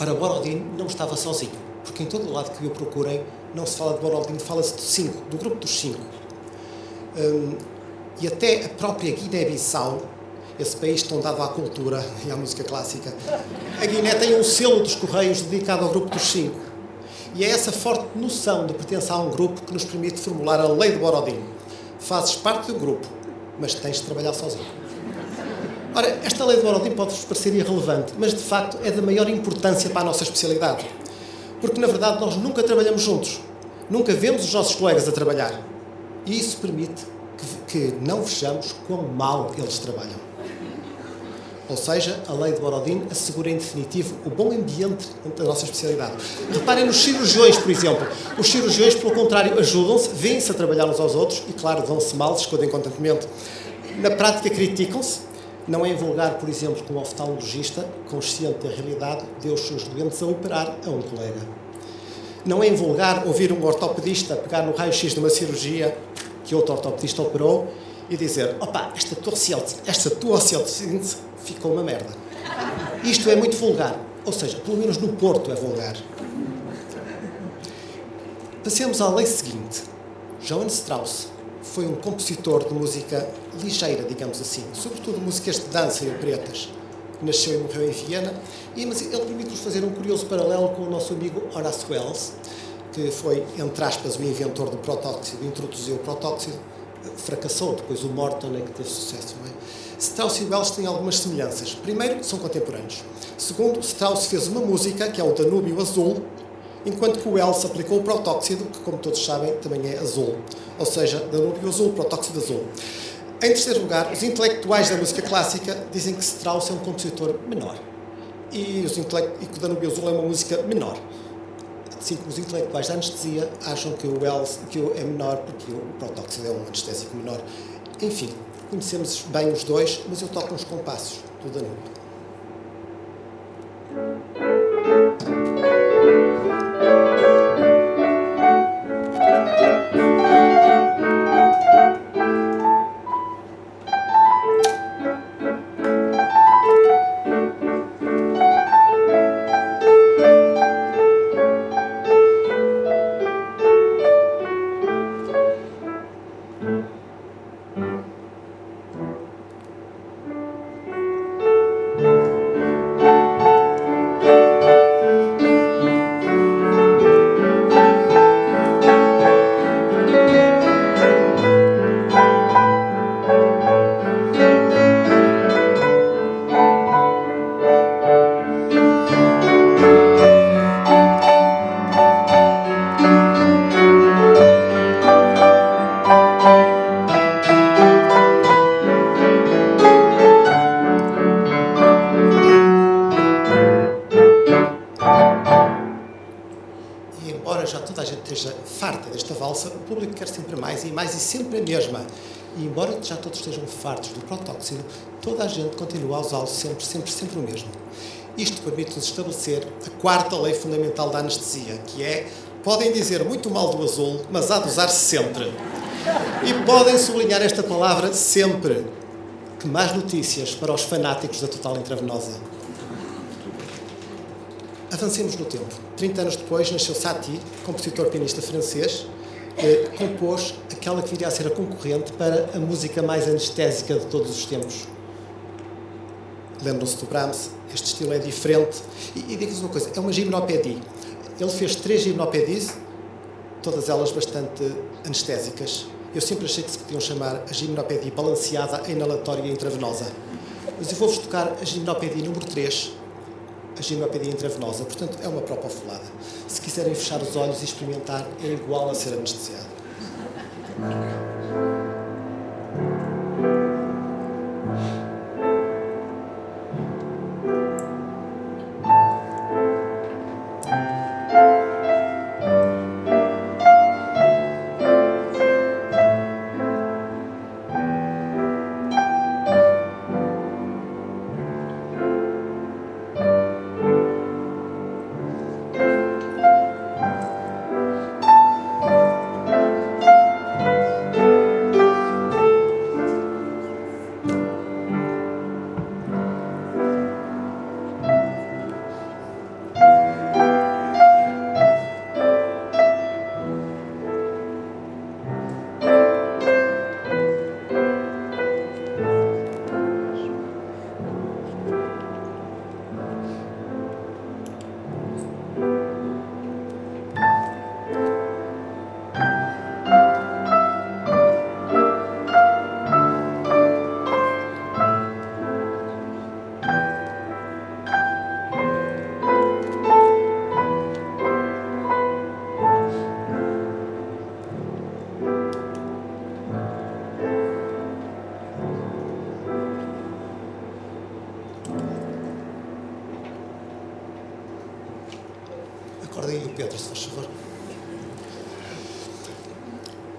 Ora, Borodin não estava sozinho, porque em todo o lado que eu procurei não se fala de Borodin, fala-se de 5, do grupo dos 5. E até a própria Guiné-Bissau, esse país tão dado à cultura e à música clássica, a Guiné tem um selo dos Correios dedicado ao grupo dos 5. E é essa forte noção de pertença a um grupo que nos permite formular a lei de Borodin. Fazes parte do grupo, mas tens de trabalhar sozinho. Ora, esta lei de Borodin pode-vos parecer irrelevante, mas de facto é da maior importância para a nossa especialidade. Porque, na verdade, nós nunca trabalhamos juntos. Nunca vemos os nossos colegas a trabalhar. E isso permite que não vejamos quão mal eles trabalham. Ou seja, a lei de Borodin assegura em definitivo o bom ambiente da nossa especialidade. Reparem nos cirurgiões, por exemplo. Os cirurgiões, pelo contrário, ajudam-se, vêm-se a trabalhar uns aos outros e, claro, dão-se mal, se escondem constantemente. Na prática, criticam-se. Não é invulgar, por exemplo, que um oftalmologista, consciente da realidade, deu os seus doentes a operar a um colega. Não é invulgar ouvir um ortopedista pegar no raio-x de uma cirurgia que outro ortopedista operou e dizer: opa, esta tua osteossíntese ficou uma merda. Isto é muito vulgar. Ou seja, pelo menos no Porto é vulgar. Passemos à lei seguinte. Johann Strauss foi um compositor de música ligeira, digamos assim, sobretudo músicas de dança e operetas. Nasceu e morreu em Viena, mas ele permite-nos fazer um curioso paralelo com o nosso amigo Horace Wells, que foi, entre aspas, o inventor do protóxido, introduziu o protóxido, fracassou, depois o Morton é que teve sucesso. Não é? Strauss e Wells têm algumas semelhanças. Primeiro, são contemporâneos. Segundo, Strauss fez uma música, que é o Danúbio Azul, enquanto que o Wells aplicou o protóxido, que, como todos sabem, também é azul. Ou seja, Danúbio Azul, protóxido azul. Em terceiro lugar, os intelectuais da música clássica dizem que Strauss é um compositor menor. E que o Danúbio Azul é uma música menor. Assim como os intelectuais da anestesia acham que o Wells é menor porque o protóxido é um anestésico menor. Enfim, conhecemos bem os dois, mas eu toco uns compassos do Danúbio. O público quer sempre mais e sempre a mesma. E embora já todos estejam fartos do protóxido, toda a gente continua a usá-lo sempre o mesmo. Isto permite-nos estabelecer a quarta lei fundamental da anestesia, que é: podem dizer muito mal do azul, mas há de usar-se sempre. E podem sublinhar esta palavra sempre. Que más notícias para os fanáticos da total intravenosa. Avancemos no tempo. 30 anos depois nasceu Satie, compositor pianista francês, que compôs aquela que viria a ser a concorrente para a música mais anestésica de todos os tempos. Lembram-se do Brahms? Este estilo é diferente. E digo-vos uma coisa, é uma gimnopédie. Ele fez 3 gimnopédies, todas elas bastante anestésicas. Eu sempre achei que se podiam chamar a gimnopédie balanceada, inalatória e intravenosa. Mas eu vou-vos tocar a gimnopédie número 3, a gimnopédia intravenosa, portanto é uma propofolada. Se quiserem fechar os olhos e experimentar, é igual a ser anestesiado. letras, se faz favor.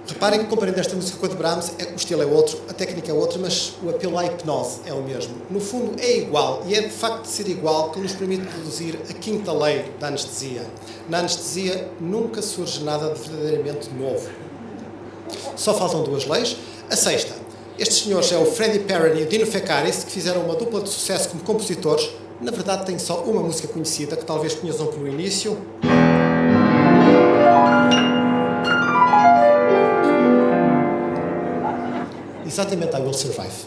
Reparem que, comparando esta música com a de Brahms, o estilo é outro, a técnica é outra, mas o apelo à hipnose é o mesmo. No fundo, é igual, e é de facto de ser igual que nos permite produzir a quinta lei da anestesia. Na anestesia, nunca surge nada de verdadeiramente novo. Só faltam duas leis. A sexta. Estes senhores é o Freddie Perren e o Dino Fekaris, que fizeram uma dupla de sucesso como compositores. Na verdade, têm só uma música conhecida, que talvez conheçam pelo início. Exatamente, I Will Survive.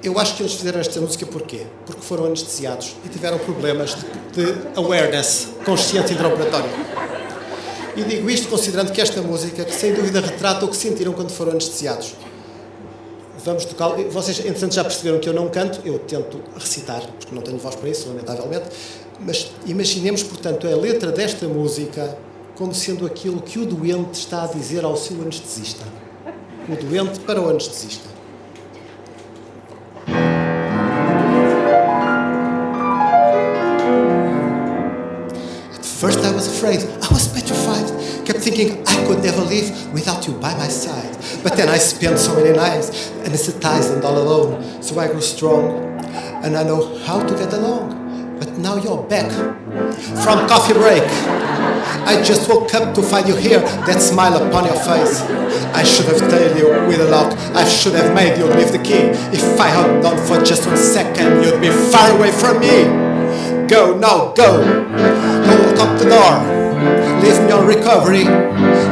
Eu acho que eles fizeram esta música porquê? Porque foram anestesiados e tiveram problemas de awareness, consciência intraoperatória. E digo isto considerando que esta música, que sem dúvida retrata o que sentiram quando foram anestesiados. Vamos tocar. Vocês, entretanto, já perceberam que eu não canto, eu tento recitar, porque não tenho voz para isso, lamentavelmente. Mas imaginemos, portanto, a letra desta música como sendo aquilo que o doente está a dizer ao seu anestesista. O doente para o anestesista. At first I was afraid, I was petrified. Kept thinking I could never live without you by my side. But then I spent so many nights anesthetized and all alone. So I grew strong and I know how to get along. But now you're back from coffee break. I just woke up to find you here, that smile upon your face. I should have told you with a lock, I should have made you leave the key. If I held on for just 1 second, you'd be far away from me. Go, now go, lock up the door, leave me on recovery,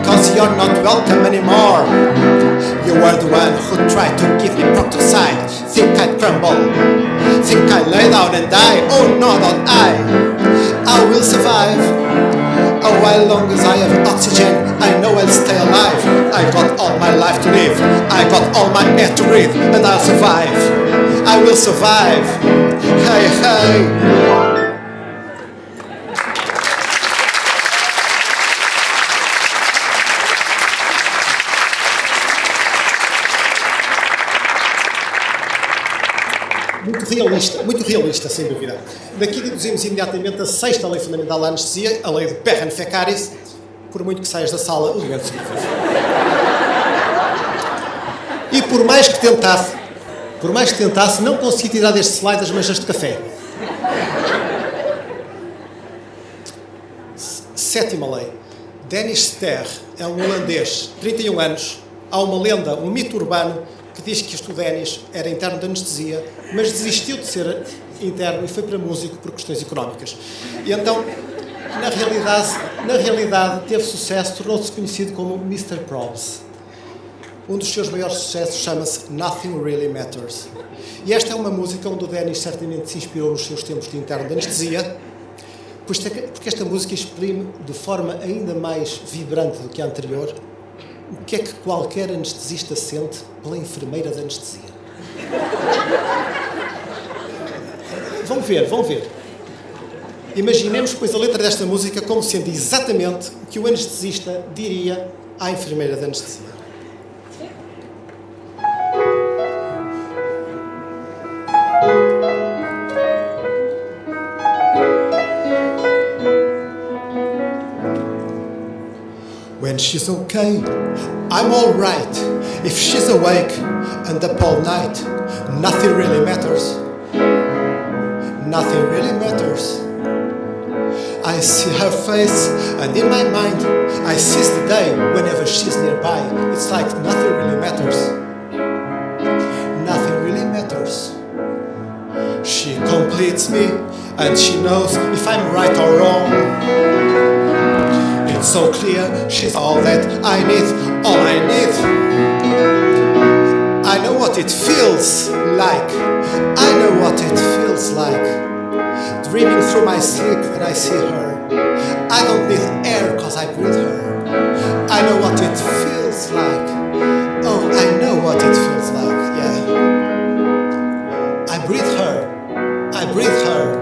cause you're not welcome anymore. You were the one who tried to give me proctoside. Think I'd crumble, think I'd lay down and die. Oh no, not I will survive. Oh, as long as I have oxygen, I know I'll stay alive. I got all my life to live, I got all my air to breathe, and I'll survive. I will survive. Hey, hey. Muito realista, sem dúvida. Daqui deduzimos imediatamente a sexta lei fundamental da anestesia, a lei de Perren-Fekaris. Por muito que saias da sala, o doente sobrevive. E por mais que tentasse, não consegui tirar deste slide as manchas de café. Sétima lei. Dennis Ster é um holandês, 31 anos. Há uma lenda, um mito urbano, que diz que o Dennis era interno de anestesia, mas desistiu de ser interno e foi para músico por questões económicas. E então, na realidade teve sucesso, tornou-se conhecido como Mr. Probs. Um dos seus maiores sucessos chama-se Nothing Really Matters. E esta é uma música onde o Dennis certamente se inspirou nos seus tempos de interno de anestesia, porque esta música exprime de forma ainda mais vibrante do que a anterior o que é que qualquer anestesista sente pela enfermeira de anestesia. Vão ver. Imaginemos, pois, a letra desta música como sendo exatamente o que o anestesista diria à enfermeira de anestesia. When she's okay, I'm alright. If she's awake and up all night, nothing really matters. Nothing really matters. I see her face and in my mind I seize the day whenever she's nearby. It's like nothing really matters. Nothing really matters. She completes me and she knows if I'm right or wrong. It's so clear, she's all that I need, all I need. I know what it feels like. I know what it feels like. Dreaming through my sleep when I see her. I don't need air cause I breathe her. I know what it feels like. Oh, I know what it feels like, yeah. I breathe her. I breathe her.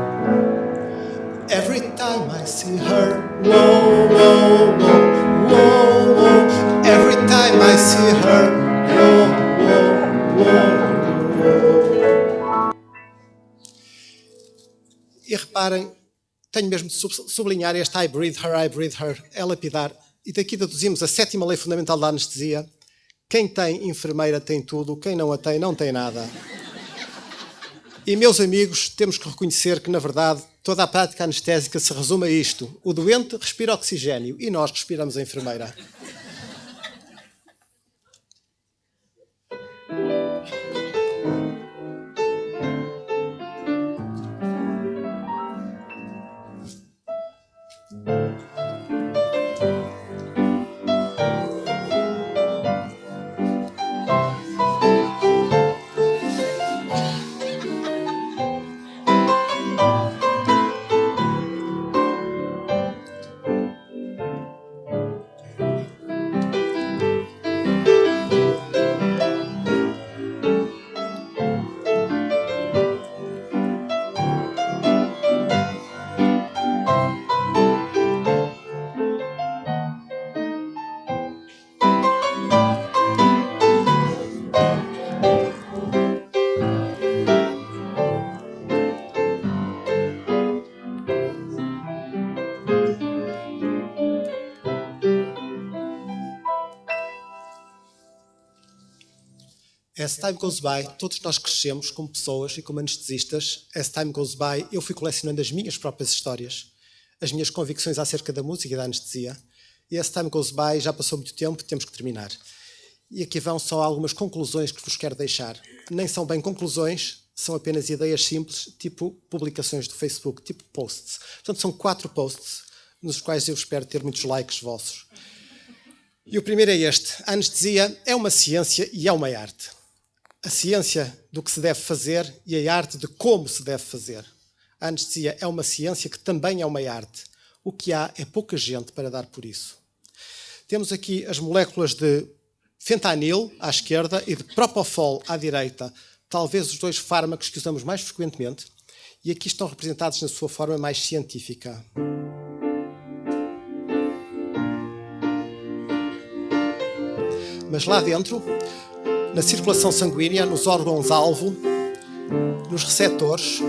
Every time I see her, whoa, whoa, whoa, whoa, whoa. Every time I see her, whoa, whoa, whoa, whoa. E reparem tenho mesmo de sublinhar este I breathe her, é lapidar. E daqui deduzimos a 7ª lei fundamental da anestesia. Quem tem enfermeira tem tudo, quem não a tem, não tem nada. E, meus amigos, temos que reconhecer que, na verdade, toda a prática anestésica se resume a isto. O doente respira oxigénio e nós respiramos a enfermeira. As time goes by, todos nós crescemos como pessoas e como anestesistas. As time goes by, eu fui colecionando as minhas próprias histórias, as minhas convicções acerca da música e da anestesia. E as time goes by, já passou muito tempo, temos que terminar. E aqui vão só algumas conclusões que vos quero deixar. Nem são bem conclusões, são apenas ideias simples, tipo publicações do Facebook, tipo posts. Portanto, são 4 posts, nos quais eu espero ter muitos likes vossos. E o primeiro é este. A anestesia é uma ciência e é uma arte. A ciência do que se deve fazer e a arte de como se deve fazer. A anestesia é uma ciência que também é uma arte. O que há é pouca gente para dar por isso. Temos aqui as moléculas de fentanil à esquerda e de propofol à direita, talvez os 2 fármacos que usamos mais frequentemente, e aqui estão representados na sua forma mais científica. Mas lá dentro, na circulação sanguínea, nos órgãos-alvo, nos receptores,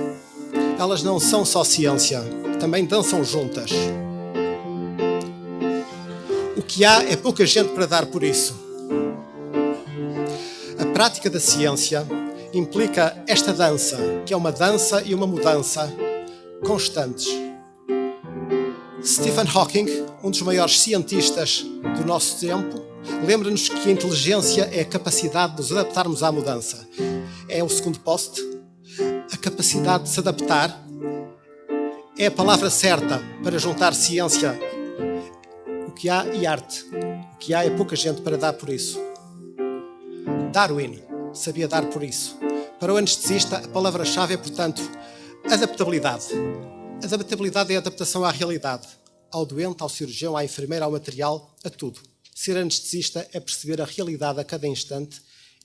elas não são só ciência, também dançam juntas. O que há é pouca gente para dar por isso. A prática da ciência implica esta dança, que é uma dança e uma mudança constantes. Stephen Hawking, um dos maiores cientistas do nosso tempo, lembra-nos que a inteligência é a capacidade de nos adaptarmos à mudança. É o segundo post. A capacidade de se adaptar é a palavra certa para juntar ciência, o que há, e arte. O que há é pouca gente para dar por isso. Darwin sabia dar por isso. Para o anestesista, a palavra-chave é, portanto, adaptabilidade. Adaptabilidade é a adaptação à realidade, ao doente, ao cirurgião, à enfermeira, ao material, a tudo. Ser anestesista é perceber a realidade a cada instante,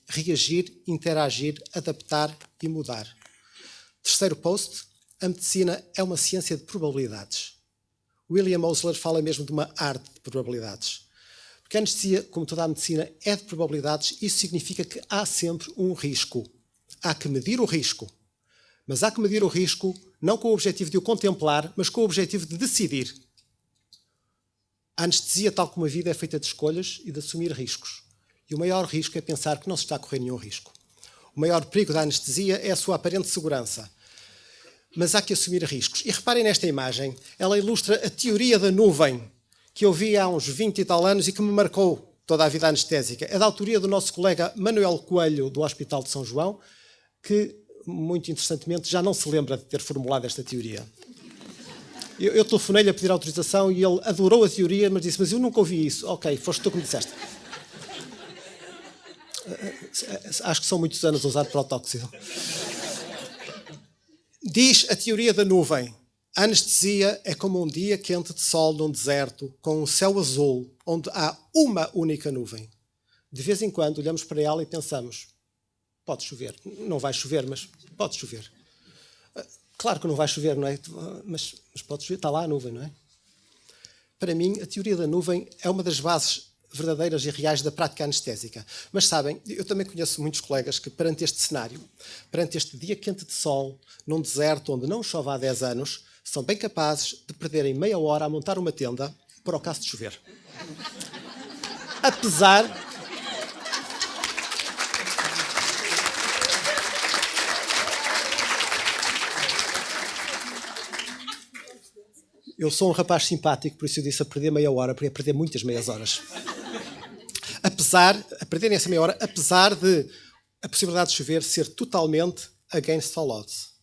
reagir, interagir, adaptar e mudar. Terceiro post, a medicina é uma ciência de probabilidades. William Osler fala mesmo de uma arte de probabilidades. Porque a anestesia, como toda a medicina, é de probabilidades. Isso significa que há sempre um risco. Há que medir o risco. Mas há que medir o risco não com o objetivo de o contemplar, mas com o objetivo de decidir. A anestesia, tal como a vida, é feita de escolhas e de assumir riscos. E o maior risco é pensar que não se está a correr nenhum risco. O maior perigo da anestesia é a sua aparente segurança. Mas há que assumir riscos. E reparem nesta imagem, ela ilustra a teoria da nuvem, que eu vi há uns 20 e tal anos e que me marcou toda a vida anestésica. É da autoria do nosso colega Manuel Coelho, do Hospital de São João, que, muito interessantemente, já não se lembra de ter formulado esta teoria. Eu telefonei-lhe a pedir autorização e ele adorou a teoria, mas disse, mas eu nunca ouvi isso. Ok, foste tu que me disseste. Acho que são muitos anos a usar protóxido. Diz a teoria da nuvem. A anestesia é como um dia quente de sol num deserto, com um céu azul, onde há uma única nuvem. De vez em quando olhamos para ela e pensamos, pode chover. Não vai chover, mas pode chover. Claro que não vai chover, não é? Mas pode chover, está lá a nuvem, não é? Para mim, a teoria da nuvem é uma das bases verdadeiras e reais da prática anestésica. Mas sabem, eu também conheço muitos colegas que perante este cenário, perante este dia quente de sol, num deserto onde não chove há 10 anos, são bem capazes de perderem meia hora a montar uma tenda para o caso de chover. Apesar... Eu sou um rapaz simpático, por isso eu disse a perder meia hora, porque é perder muitas meias horas. A perderem essa meia hora, apesar de a possibilidade de chover ser totalmente against all odds.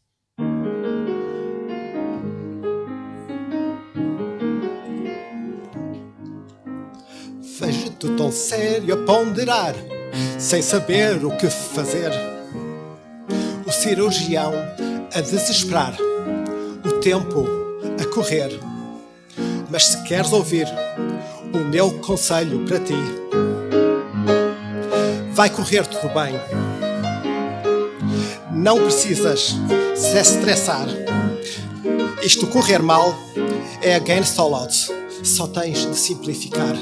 Vejo-te tão sério a ponderar, sem saber o que fazer. O cirurgião a desesperar, o tempo a correr. Mas se queres ouvir o meu conselho para ti, vai correr tudo bem. Não precisas se estressar. Isto correr mal é against all odds. Só tens de simplificar.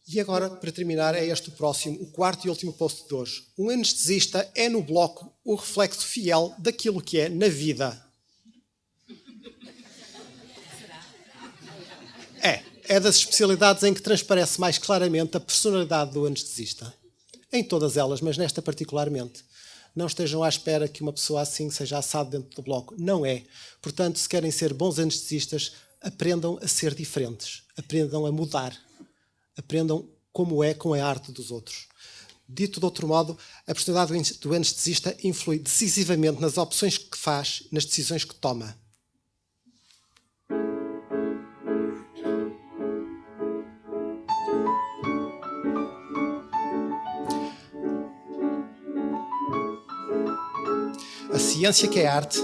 E agora, para terminar, é este o próximo, o quarto e último post de hoje. Um anestesista é no bloco o reflexo fiel daquilo que é na vida. É das especialidades em que transparece mais claramente a personalidade do anestesista. Em todas elas, mas nesta particularmente. Não estejam à espera que uma pessoa assim seja assado dentro do bloco. Não é. Portanto, se querem ser bons anestesistas, aprendam a ser diferentes. Aprendam a mudar. Aprendam como é com a arte dos outros. Dito de outro modo, a personalidade do anestesista influi decisivamente nas opções que faz, nas decisões que toma. A ciência que é arte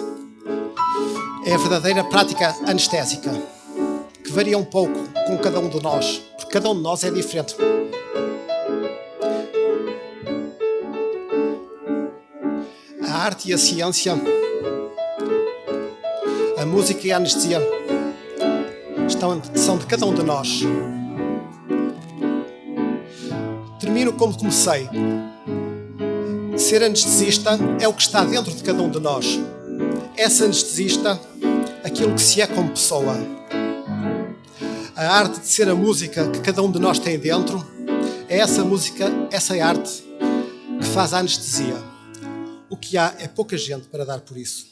é a verdadeira prática anestésica, que varia um pouco com cada um de nós, porque cada um de nós é diferente. A arte e a ciência, a música e a anestesia são de cada um de nós. Termino como comecei. Ser anestesista é o que está dentro de cada um de nós. Esse anestesista, aquilo que se é como pessoa. A arte de ser a música que cada um de nós tem dentro, é essa música, essa arte que faz a anestesia. O que há é pouca gente para dar por isso.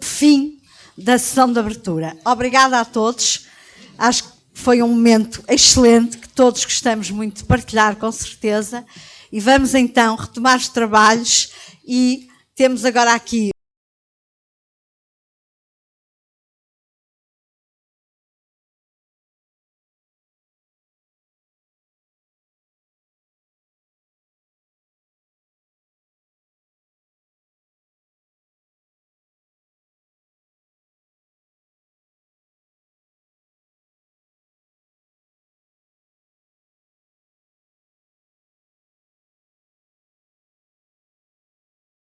Fim da sessão de abertura. Obrigada a todos. Acho que foi um momento excelente, que todos gostamos muito de partilhar, com certeza. E vamos então retomar os trabalhos e temos agora aqui